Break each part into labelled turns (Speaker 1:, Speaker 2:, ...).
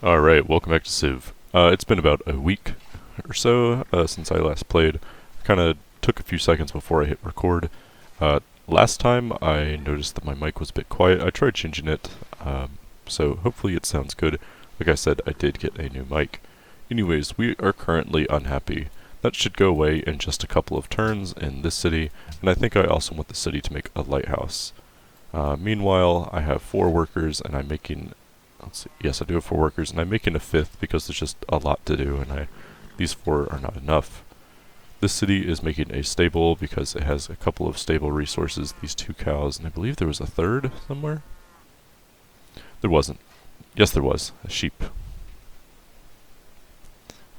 Speaker 1: Alright, welcome back to Civ. It's been about a week or so since I last played. Kinda took a few seconds before I hit record. Last time I noticed that my mic was a bit quiet. I tried changing it, so hopefully it sounds good. Like I said, I did get a new mic. Anyways, we are currently unhappy. That should go away in just a couple of turns in this city, and I think I also want the city to make a lighthouse. Meanwhile, I have 4 workers and I'm making... Let's see. Yes, I do have 4 workers, and I'm making a 5th because there's just a lot to do, and these 4 are not enough. This city is making a stable because it has a couple of stable resources, these 2 cows, and I believe there was a 3rd somewhere? There wasn't. Yes, there was. A sheep.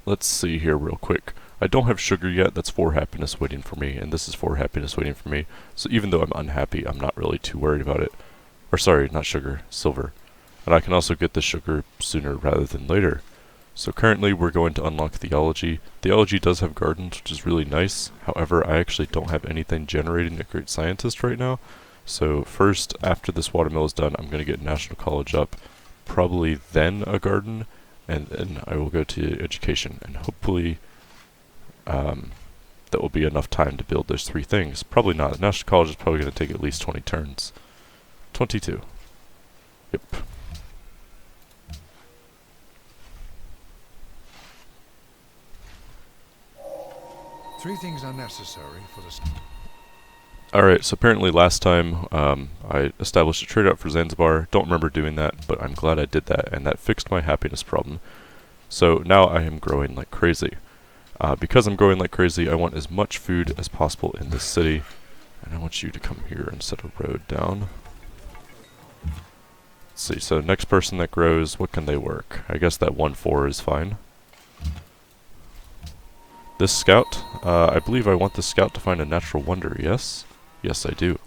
Speaker 1: Let's see here real quick. I don't have sugar yet, that's 4 happiness waiting for me, and this is 4 happiness waiting for me, so even though I'm unhappy, I'm not really too worried about it. Or sorry, not sugar, silver. And I can also get the sugar sooner rather than later. So currently we're going to unlock Theology. Theology does have gardens, which is really nice. However, I actually don't have anything generating a great scientist right now. So first, after this watermill is done, I'm going to get National College up. Probably then a garden, and then I will go to education. And hopefully that will be enough time to build those 3 things. Probably not. National College is probably going to take at least 20 turns. 22. Yep.
Speaker 2: Three things are necessary for the...
Speaker 1: Alright, so apparently last time I established a trade route for Zanzibar. Don't remember doing that, but I'm glad I did that, and that fixed my happiness problem. So now I am growing like crazy. Because I'm growing like crazy, I want as much food as possible in this city. And I want you to come here and set a road down. Let's see, so next person that grows, what can they work? I guess that 1-4 is fine. This scout, I believe I want this scout to find a natural wonder, yes? Yes, I do.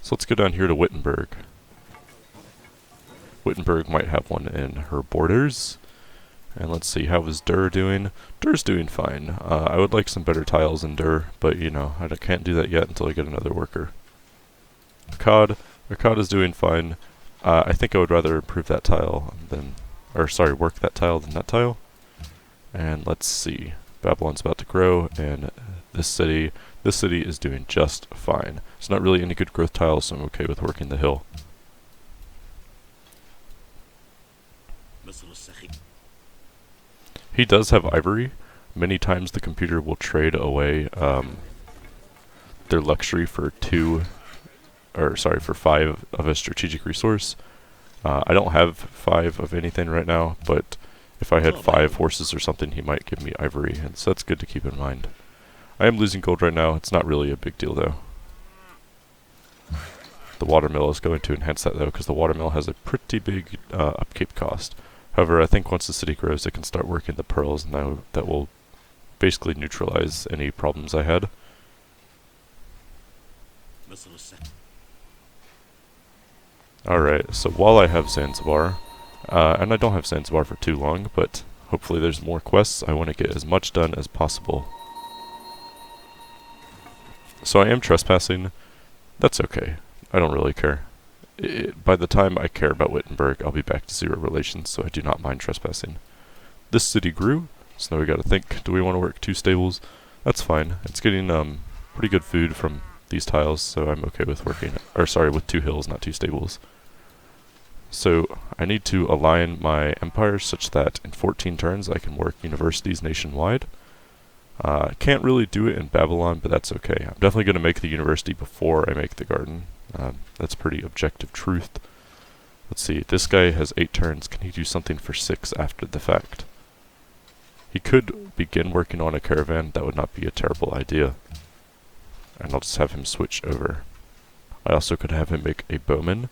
Speaker 1: So let's go down here to Wittenberg. Wittenberg might have one in her borders. And let's see, how is Dur doing? Dur's doing fine. I would like some better tiles in Dur, but you know, I can't do that yet until I get another worker. Akkad is doing fine. I think I would rather improve that tile than, or sorry, work that tile than that tile. And let's see. Babylon's about to grow, and this city is doing just fine. It's not really any good growth tiles, so I'm okay with working the hill. He does have ivory. Many times the computer will trade away their luxury for 5 of a strategic resource. I don't have 5 of anything right now, but if I had 5 horses or something, he might give me ivory, and so that's good to keep in mind. I am losing gold right now. It's not really a big deal, though. The watermill is going to enhance that, though, because the watermill has a pretty big upkeep cost. However, I think once the city grows, it can start working the pearls, and that will basically neutralize any problems I had. Alright, so while I have Zanzibar, and I don't have Zanzibar for too long, but hopefully there's more quests. I want to get as much done as possible. So I am trespassing. That's okay. I don't really care. By the time I care about Wittenberg, I'll be back to 0 relations, so I do not mind trespassing. This city grew, so now we gotta think, do we want to work 2 stables? That's fine. It's getting pretty good food from these tiles, so I'm okay with working, or sorry, with 2 hills, not 2 stables. So I need to align my empires such that in 14 turns I can work universities nationwide. Can't really do it in Babylon, but that's okay. I'm definitely going to make the university before I make the garden. That's pretty objective truth. Let's see, this guy has 8 turns. Can he do something for 6 after the fact? He could begin working on a caravan. That would not be a terrible idea. And I'll just have him switch over. I also could have him make a bowman,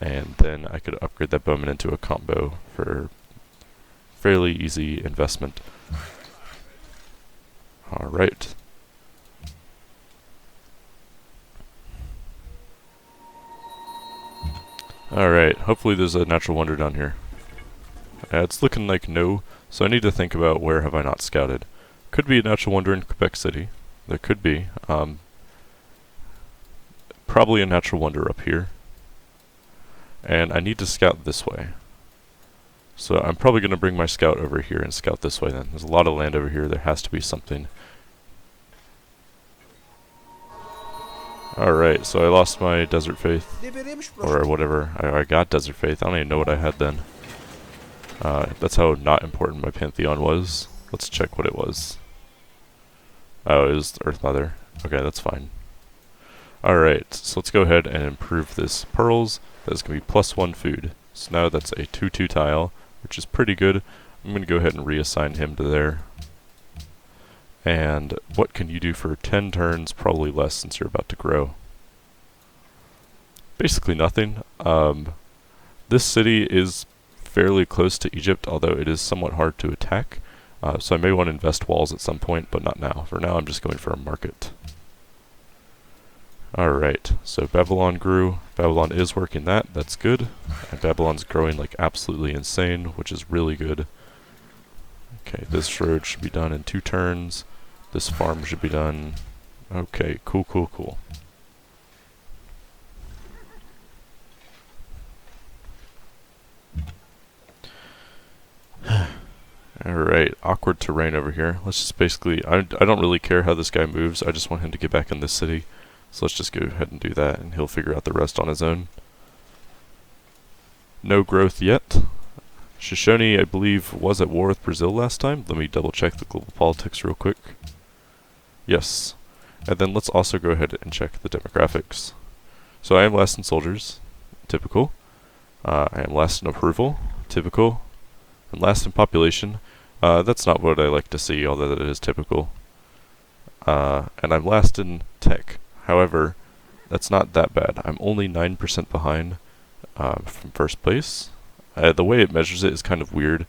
Speaker 1: and then I could upgrade that bowman into a combo for fairly easy investment. Alright. Alright, hopefully there's a natural wonder down here. It's looking like no, so I need to think about where have I not scouted. Could be a natural wonder in Quebec City. There could be. Probably a natural wonder up here. And I need to scout this way. So I'm probably going to bring my scout over here and scout this way then. There's a lot of land over here. There has to be something. Alright, so I lost my desert faith. Or whatever. I got desert faith. I don't even know what I had then. That's how not important my pantheon was. Let's check what it was. Oh, it was Earth Mother. Okay, that's fine. Alright, so let's go ahead and improve this pearls. That's going to be +1 food. So now that's a 2-2 tile, which is pretty good. I'm going to go ahead and reassign him to there. And what can you do for 10 turns? Probably less since you're about to grow. Basically nothing. This city is fairly close to Egypt, although it is somewhat hard to attack. So I may want to invest walls at some point, but not now. For now I'm just going for a market. Alright, so Babylon grew. Babylon is working that, that's good. And Babylon's growing like absolutely insane, which is really good. Okay, this road should be done in 2 turns. This farm should be done. Okay, cool, cool, cool. Alright, awkward terrain over here. Let's just basically, I don't really care how this guy moves, I just want him to get back in this city. So let's just go ahead and do that, and he'll figure out the rest on his own. No growth yet. Shoshone, I believe, was at war with Brazil last time. Let me double check the global politics real quick. Yes. And then let's also go ahead and check the demographics. So I am last in soldiers, typical. I am last in approval, typical. And last in population. That's not what I like to see, although that is typical. And I'm last in tech. However, that's not that bad. I'm only 9% behind from first place. The way it measures it is kind of weird.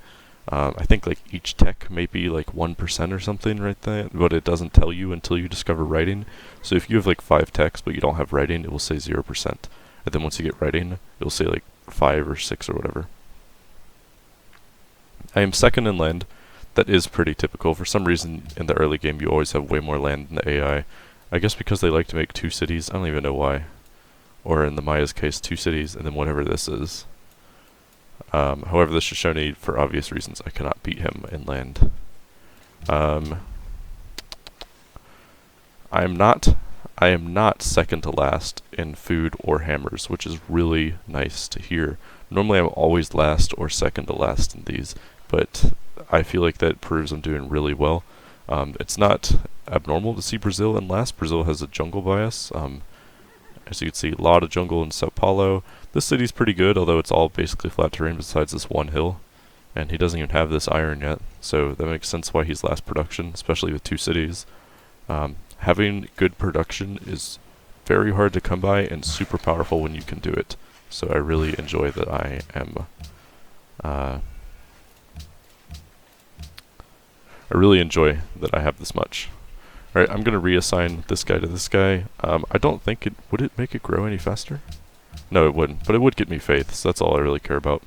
Speaker 1: I think like each tech may be like 1% or something right there, but it doesn't tell you until you discover writing. So if you have like 5 techs but you don't have writing, it will say 0%. And then once you get writing, it will say like 5 or 6 or whatever. I am second in land. That is pretty typical. For some reason in the early game you always have way more land than the AI. I guess because they like to make 2 cities, I don't even know why. Or in the Maya's case, 2 cities and then whatever this is. However, the Shoshone, for obvious reasons, I cannot beat him in land. I am not second to last in food or hammers, which is really nice to hear. Normally I'm always last or second to last in these, but I feel like that proves I'm doing really well. It's not abnormal to see Brazil in last. Brazil has a jungle bias. As you can see, a lot of jungle in Sao Paulo. This city's pretty good, although it's all basically flat terrain besides this one hill. And he doesn't even have this iron yet, so that makes sense why he's last production, especially with 2 cities. Having good production is very hard to come by and super powerful when you can do it. So I really enjoy that I am... I really enjoy that I have this much. Alright, I'm going to reassign this guy to this guy. I don't think it... Would it make it grow any faster? No, it wouldn't. But it would get me faith, so that's all I really care about.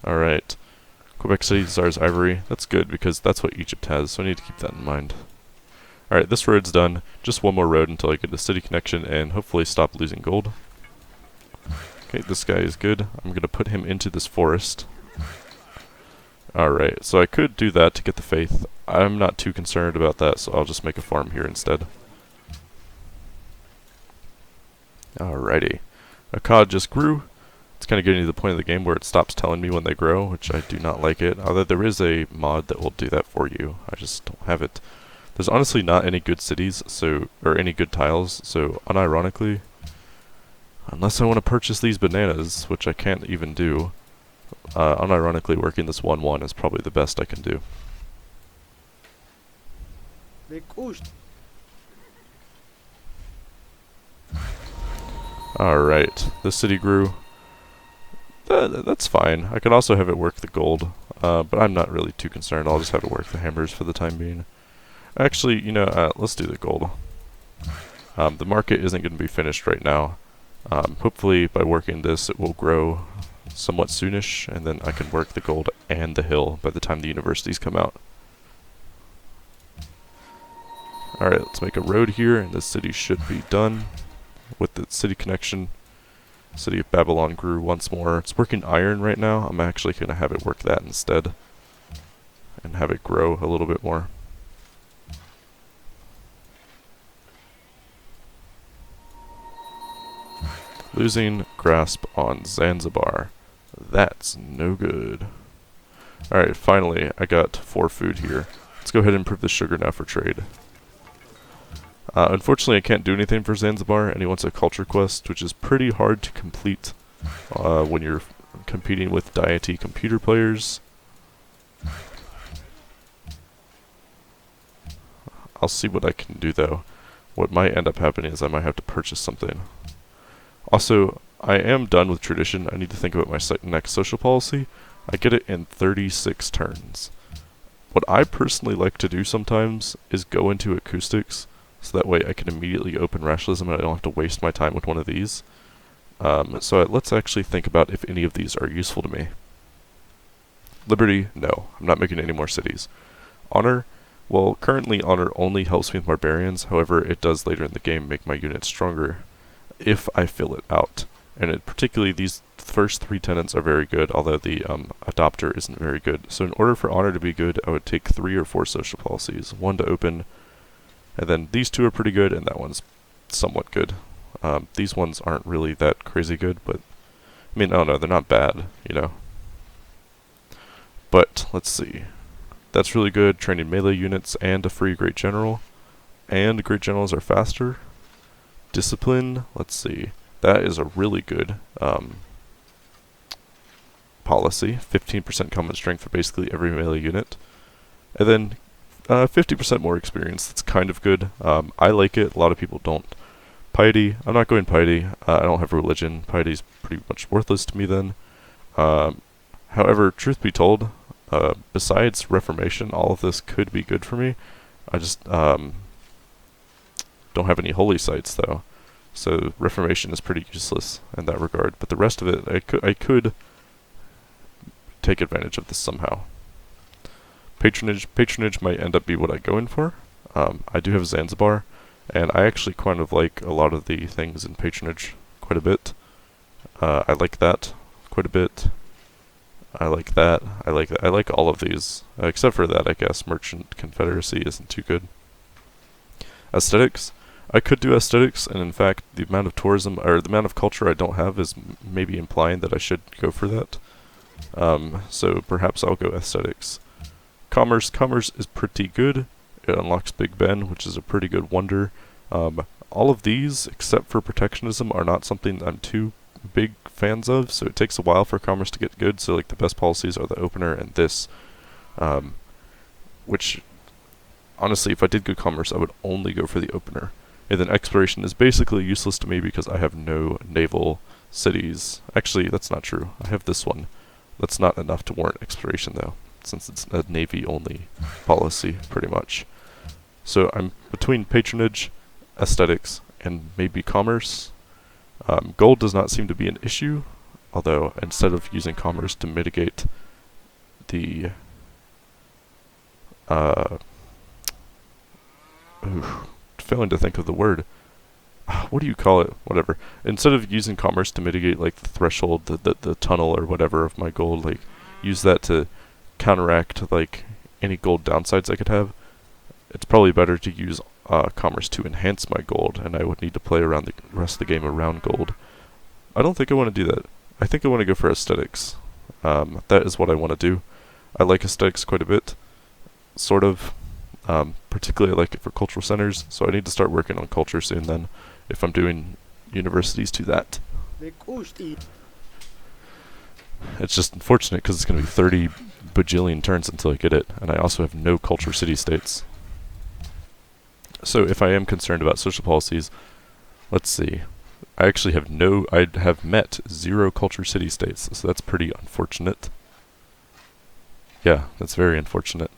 Speaker 1: Alright. Quebec City desires ivory. That's good, because that's what Egypt has, so I need to keep that in mind. Alright, this road's done. Just one more road until I get the city connection and hopefully stop losing gold. Okay, this guy is good. I'm going to put him into this forest. Alright, so I could do that to get the faith. I'm not too concerned about that, so I'll just make a farm here instead. Alrighty. Akkad just grew. It's kind of getting to the point of the game where it stops telling me when they grow, which I do not like it. Although there is a mod that will do that for you. I just don't have it. There's honestly not any good cities, or any good tiles, so unironically, unless I want to purchase these bananas, which I can't even do, unironically working this 1-1 is probably the best I can do. Alright, the city grew. That's fine. I can also have it work the gold, but I'm not really too concerned. I'll just have it work the hammers for the time being. Actually, you know, let's do the gold. The market isn't going to be finished right now. Hopefully by working this it will grow somewhat soonish, and then I can work the gold and the hill by the time the universities come out. Alright, let's make a road here, and this city should be done with the city connection. City of Babylon grew once more. It's working iron right now. I'm actually going to have it work that instead. And have it grow a little bit more. Losing grasp on Zanzibar. That's no good. Alright, finally, I got 4 food here. Let's go ahead and improve the sugar now for trade. Unfortunately, I can't do anything for Zanzibar, and he wants a culture quest, which is pretty hard to complete when you're competing with Deity computer players. I'll see what I can do, though. What might end up happening is I might have to purchase something. Also, I am done with tradition. I need to think about my next social policy. I get it in 36 turns. What I personally like to do sometimes is go into acoustics, so that way I can immediately open rationalism and I don't have to waste my time with one of these. Let's actually think about if any of these are useful to me. Liberty, no. I'm not making any more cities. Honor, well, currently honor only helps me with barbarians. However, it does later in the game make my units stronger if I fill it out. And particularly these first 3 tenants are very good, although the adopter isn't very good. So in order for honor to be good, I would take 3 or 4 social policies. 1 to open, and then these 2 are pretty good, and that one's somewhat good. These ones aren't really that crazy good, but I mean, oh no, they're not bad, you know. But let's see. That's really good, training melee units and a free Great General. And Great Generals are faster. Discipline, let's see. That is a really good policy. 15% common strength for basically every melee unit. And then 50% more experience. That's kind of good. I like it. A lot of people don't. Piety, I'm not going piety. I don't have religion. Piety's pretty much worthless to me then. However, truth be told, besides Reformation, all of this could be good for me. I just don't have any holy sites though. So Reformation is pretty useless in that regard. But the rest of it, I could take advantage of this somehow. Patronage might end up be what I go in for. I do have Zanzibar, and I actually kind of like a lot of the things in patronage quite a bit. I like that quite a bit. I like that. I like that. I like all of these, except for that, I guess. Merchant Confederacy isn't too good. Aesthetics. I could do aesthetics, and in fact, the amount of tourism, or the amount of culture I don't have is maybe implying that I should go for that. So perhaps I'll go aesthetics. Commerce is pretty good. It unlocks Big Ben, which is a pretty good wonder. All of these, except for protectionism, are not something I'm too big fans of, so it takes a while for commerce to get good. So like the best policies are the opener and this, which honestly, if I did good commerce, I would only go for the opener. And then exploration is basically useless to me because I have no naval cities. Actually, that's not true. I have this one. That's not enough to warrant exploration though, since it's a navy-only policy, pretty much. So I'm between patronage, aesthetics, and maybe commerce. Gold does not seem to be an issue, although instead of using commerce to mitigate the failing to think of the word. What do you call it? Whatever. Instead of using commerce to mitigate like the threshold, the tunnel or whatever of my gold, like use that to counteract like any gold downsides I could have. It's probably better to use commerce to enhance my gold, and I would need to play around the rest of the game around gold. I don't think I want to do that. I think I want to go for aesthetics. That is what I want to do. I like aesthetics quite a bit, sort of. Particularly I like it for cultural centers, so I need to start working on culture soon then, if I'm doing universities to that. It's just unfortunate because it's going to be 30 bajillion turns until I get it, and I also have no culture city-states. So if I am concerned about social policies, let's see. I actually have met 0 culture city-states, so that's pretty unfortunate. Yeah, that's very unfortunate.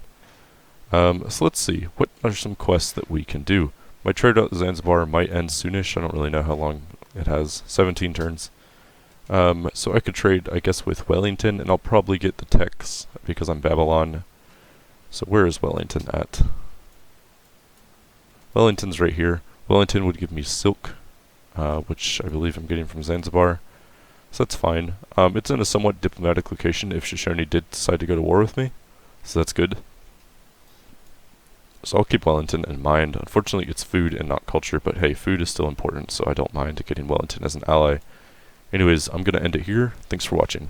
Speaker 1: So let's see, what are some quests that we can do? My trade out Zanzibar might end soonish. I don't really know how long it has. 17 turns. So I could trade, I guess, with Wellington, and I'll probably get the techs because I'm Babylon. So where is Wellington at? Wellington's right here. Wellington would give me silk, which I believe I'm getting from Zanzibar. So that's fine. It's in a somewhat diplomatic location if Shoshone did decide to go to war with me. So that's good. So I'll keep Wellington in mind. Unfortunately, it's food and not culture, but hey, food is still important, so I don't mind getting Wellington as an ally. Anyways, I'm going to end it here. Thanks for watching.